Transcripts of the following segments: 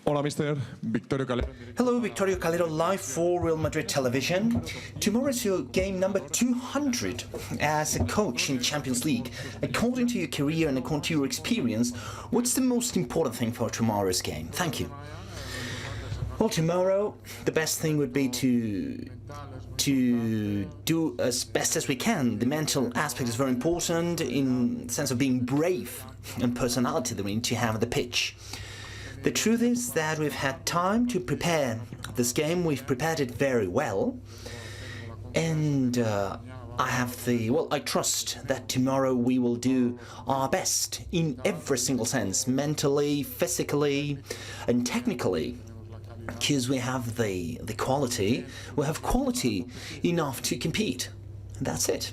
Hola, Mr. Victorio Calero. Hello, Victorio Calero, live for Real Madrid television. Tomorrow is your game number 200 as a coach in Champions League. According to your career and according to your experience, what's the most important thing for tomorrow's game? Thank you. Well, tomorrow, the best thing would be to do as best as we can. The mental aspect is very important in the sense of being brave and personality that we need to have on the pitch. The truth is that we've had time to prepare this game. We've prepared it very well. And I trust that tomorrow we will do our best in every single sense, mentally, physically, and technically. Because we have the quality, we have quality enough to compete. That's it.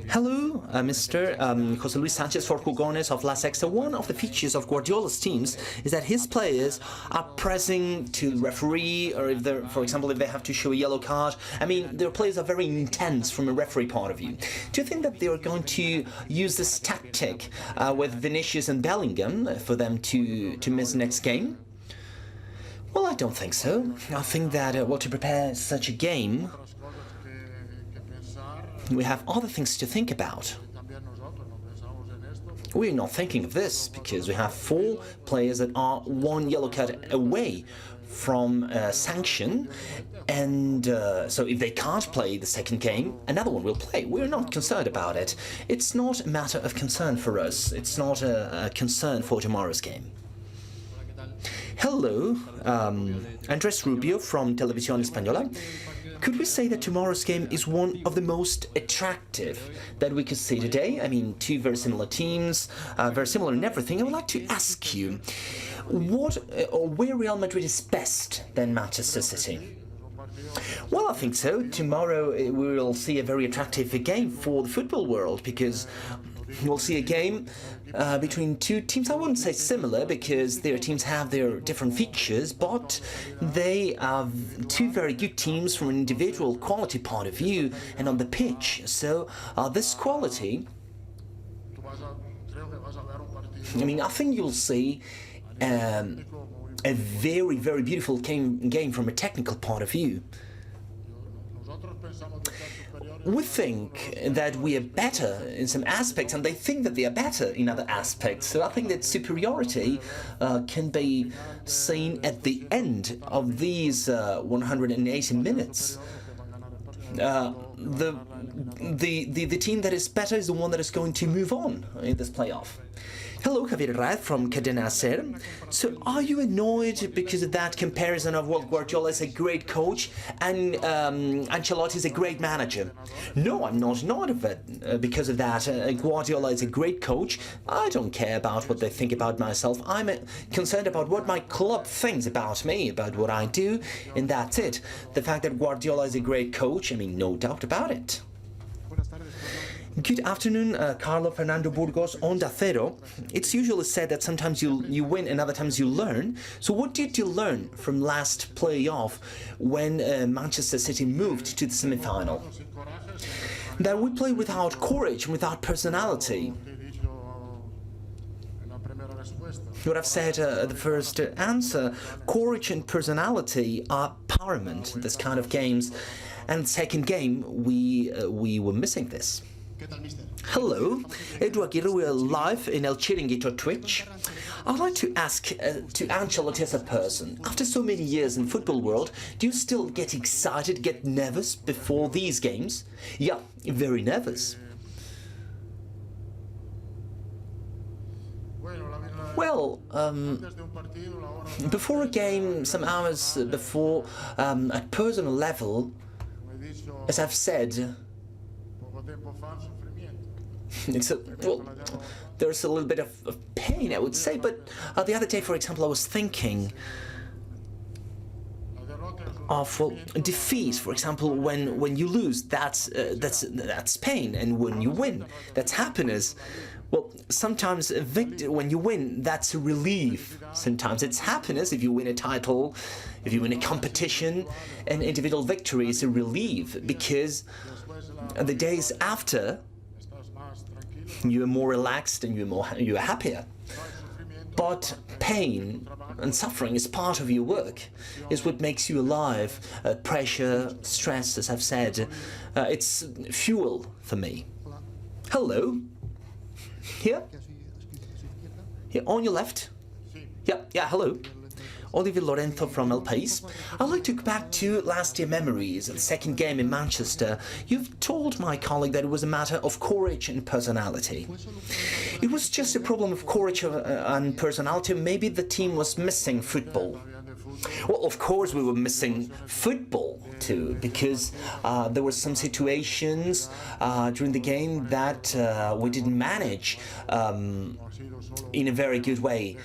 Hello, Mr. Jose Luis Sanchez for Jugones of La Sexta. One of the features of Guardiola's teams is that his players are pressing to the referee, or if they're, for example, if they have to show a yellow card. I mean, their players are very intense from a referee point of view. Do you think that they are going to use this tactic with Vinicius and Bellingham for them to miss next game? Well, I don't think so. I think that, to prepare such a game, we have other things to think about. We're not thinking of this because we have 4 players that are 1 yellow card away from sanction, and so if they can't play the second game, another one will play. We're not concerned about it. It's not a matter of concern for us. It's not a concern for tomorrow's game. Hello, Andres Rubio from Televisión Española. Could we say that tomorrow's game is one of the most attractive that we could see today? I mean, 2 very similar teams, very similar in everything. I would like to ask you, where Real Madrid is best than Manchester City? Well, I think so. Tomorrow we will see a very attractive game for the football world because we'll see a game between 2 teams. I wouldn't say similar because their teams have their different features, but they are 2 very good teams from an individual quality point of view and on the pitch. So this quality, I think you'll see a very, very beautiful game from a technical point of view. We think that we are better in some aspects, and they think that they are better in other aspects. So I think that superiority can be seen at the end of these 180 minutes. The team that is better is the one that is going to move on in this playoff. Hello, Javier Raed from Cadena SER. So are you annoyed because of that comparison of, Guardiola is a great coach and Ancelotti is a great manager? No, I'm not annoyed of it because of that. Guardiola is a great coach. I don't care about what they think about myself. I'm concerned about what my club thinks about me, about what I do, and that's it. The fact that Guardiola is a great coach, no doubt about it. Good afternoon, Carlo Fernando Burgos, Onda Cero. It's usually said that sometimes you win and other times you learn. So what did you learn from last playoff when Manchester City moved to the semi-final? That we play without courage and without personality. What I've said the first answer, courage and personality are paramount in this kind of games. And second game, we were missing this. Hello, Edu Aguirre, we are live in El Chiringuito Twitch. I'd like to ask to Ancelotti as a person, after so many years in football world, do you still get excited, get nervous before these games? Yeah, very nervous. Well, before a game, some hours before, at personal level, as I've said, there's a little bit of pain, I would say, but the other day, for example, I was thinking of defeat. For example, when you lose, that's pain, and when you win, that's happiness. Well, sometimes when you win, that's a relief. Sometimes it's happiness if you win a title, if you win a competition. An individual victory is a relief because the days after, you are more relaxed and you are happier. But pain and suffering is part of your work. It's what makes you alive. Pressure, stress, as I've said, it's fuel for me. Hello. Here? Here, on your left? Yeah, hello. Oliver Lorenzo from El País. I'd like to go back to last year's memories, the second game in Manchester. You've told my colleague that it was a matter of courage and personality. It was just a problem of courage and personality. Maybe the team was missing football. Well, of course we were missing football too, because there were some situations during the game that we didn't manage in a very good way.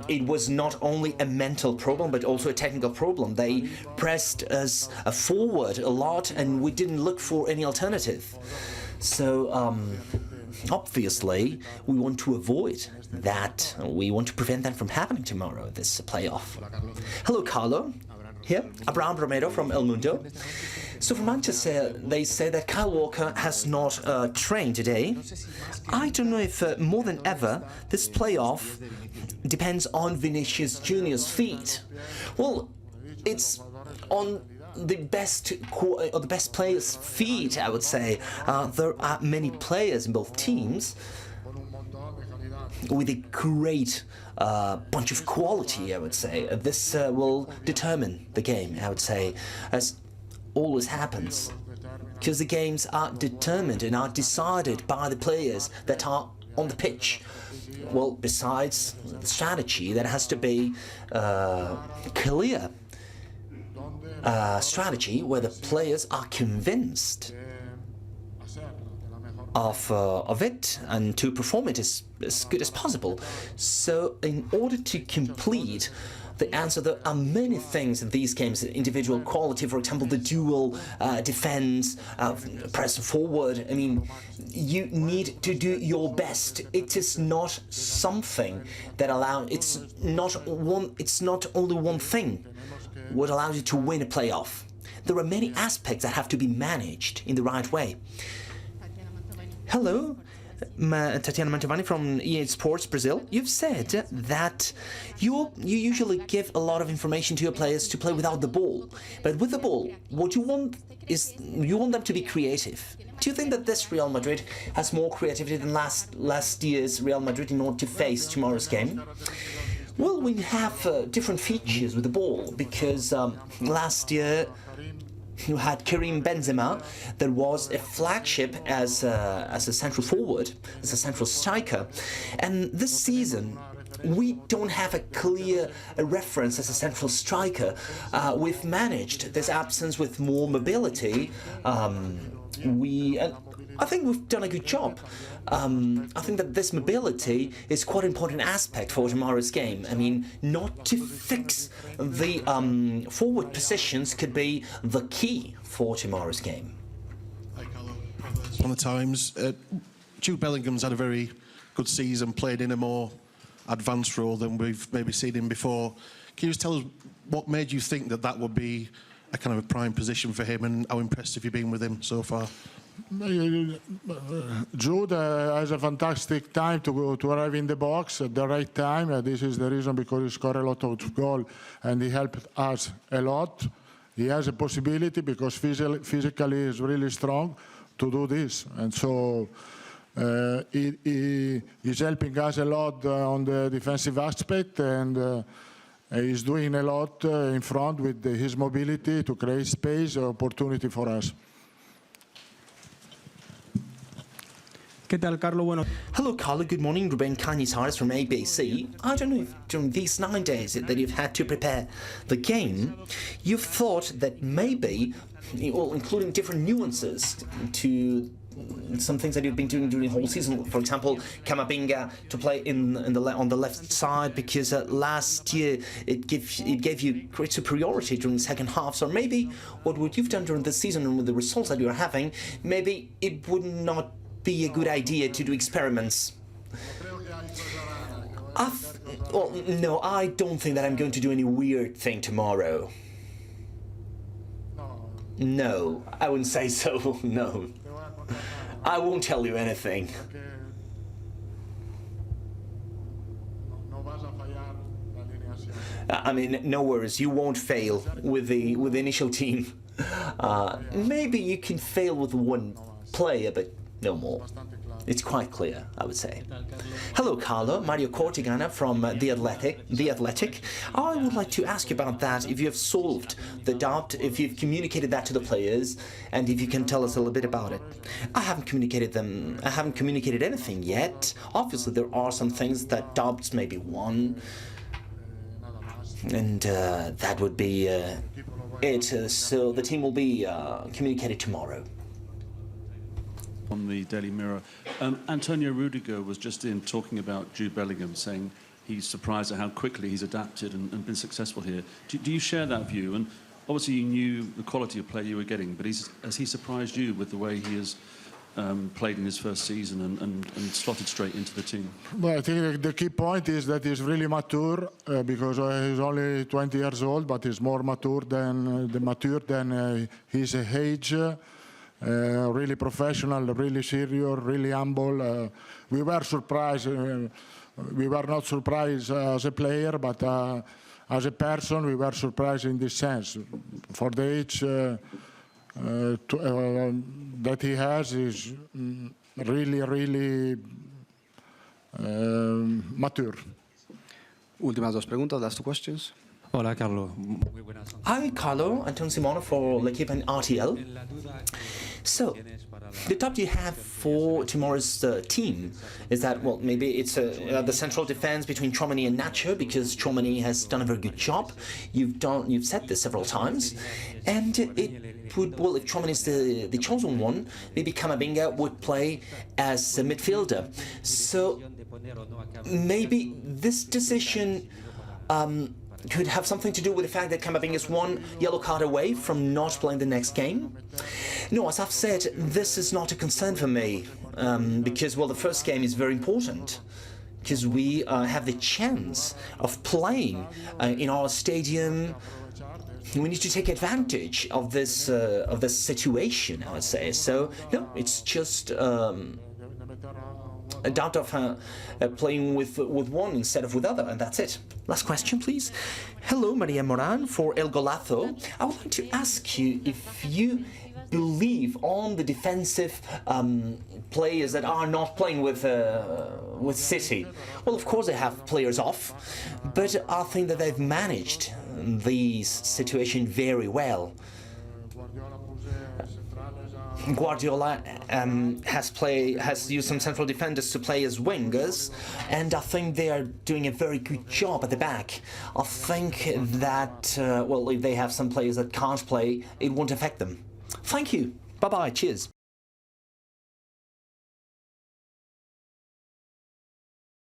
It was not only a mental problem, but also a technical problem. They pressed us forward a lot, and we didn't look for any alternative. So, obviously, we want to avoid that. We want to prevent that from happening tomorrow, this playoff. Hello, Carlo. Here, Abraham Romero from El Mundo. So for Manchester, they say that Kyle Walker has not trained today. I don't know if more than ever this playoff depends on Vinicius Junior's feet. Well, it's on the best players' feet, I would say. There are many players in both teams with a great bunch of quality, I would say. This will determine the game, I would say, as always happens, because the games are determined and are decided by the players that are on the pitch. Well, besides the strategy, that has to be clear strategy where the players are convinced of it and to perform it as good as possible. So in order to complete the answer, there are many things in these games, individual quality, for example, the dual defense, press forward. I mean, you need to do your best. It is not something that it's not only one thing what allows you to win a playoff. There are many aspects that have to be managed in the right way. Hello, Tatiana Mantovani from EA Sports Brazil. You've said that you usually give a lot of information to your players to play without the ball, but with the ball, what you want is you want them to be creative. Do you think that this Real Madrid has more creativity than last year's Real Madrid in order to face tomorrow's game? Well, we have different features with the ball, because last year you had Karim Benzema, that was a flagship as a central forward, as a central striker. And this season, we don't have a clear reference as a central striker. We've managed this absence with more mobility. I think we've done a good job. I think that this mobility is quite an important aspect for tomorrow's game. I mean, not to fix the forward positions could be the key for tomorrow's game. On the Times, Jude Bellingham's had a very good season, played in a more advanced role than we've maybe seen him before. Can you just tell us what made you think that would be a kind of a prime position for him, and how impressed have you been with him so far? Jude has a fantastic time to arrive in the box at the right time. This is the reason because he scored a lot of goals and he helped us a lot. He has a possibility because physically is really strong to do this, and so he is helping us a lot on the defensive aspect, and he's doing a lot in front with his mobility to create space, opportunity for us. Hello, Carlo. Good morning. Ruben Canizares from ABC. I don't know if during these 9 days that you've had to prepare the game, you've thought that maybe, well, including different nuances to some things that you've been doing during the whole season. For example, Camavinga to play on the left side, because last year it gave you great superiority during the second half. So maybe what you've done during the season and with the results that you're having, maybe it would not be a good idea to do experiments. Well, no, I don't think that I'm going to do any weird thing tomorrow. No, I wouldn't say so, no. I won't tell you anything. I mean, no worries, you won't fail with the initial team. Maybe you can fail with one player, but no more. It's quite clear, I would say. Hello, Carlo. Mario Cortigana from The Athletic. I would like to ask you about that, if you have solved the doubt, if you've communicated that to the players, and if you can tell us a little bit about it. I haven't communicated anything yet. Obviously, there are some things that doubts maybe one, and that would be it. So the team will be communicated tomorrow. On the Daily Mirror, Antonio Rudiger was just in talking about Jude Bellingham, saying he's surprised at how quickly he's adapted and been successful here. Do you share that view? And obviously you knew the quality of play you were getting, but has he surprised you with the way he has played in his first season and slotted straight into the team? Well, I think the key point is that he's really mature because he's only 20 years old, but he's more mature than his age. Really professional, really serious, really humble. We were surprised. We were not surprised as a player, but as a person, we were surprised in this sense. For the age that he has, is really mature. Últimas dos preguntas, last two questions. Hola, Carlo. Muy buenas. Hi, Carlo. Anton Simone for L'Equipe and RTL. So, the doubt you have for tomorrow's team is that, well, maybe it's the central defense between Tchouaméni and Nacho, because Tchouaméni has done a very good job. You've said this several times, and it would, well, if Tchouaméni is the chosen one, maybe Camavinga would play as a midfielder. So maybe this decision could have something to do with the fact that Camavinga is one yellow card away from not playing the next game. No, as I've said, this is not a concern for me, because, well, the first game is very important, because we have the chance of playing in our stadium. We need to take advantage of this situation, I would say. So, no, it's just a doubt of playing with one instead of with other, and that's it. Last question, please. Hello, Maria Moran for El Golazo. I would like to ask you if you believe on the defensive players that are not playing with City. Well, of course they have players off, but I think that they've managed these situations very well. Guardiola has used some central defenders to play as wingers, and I think they are doing a very good job at the back. I think that, well, if they have some players that can't play, it won't affect them. Thank you. Bye-bye. Cheers.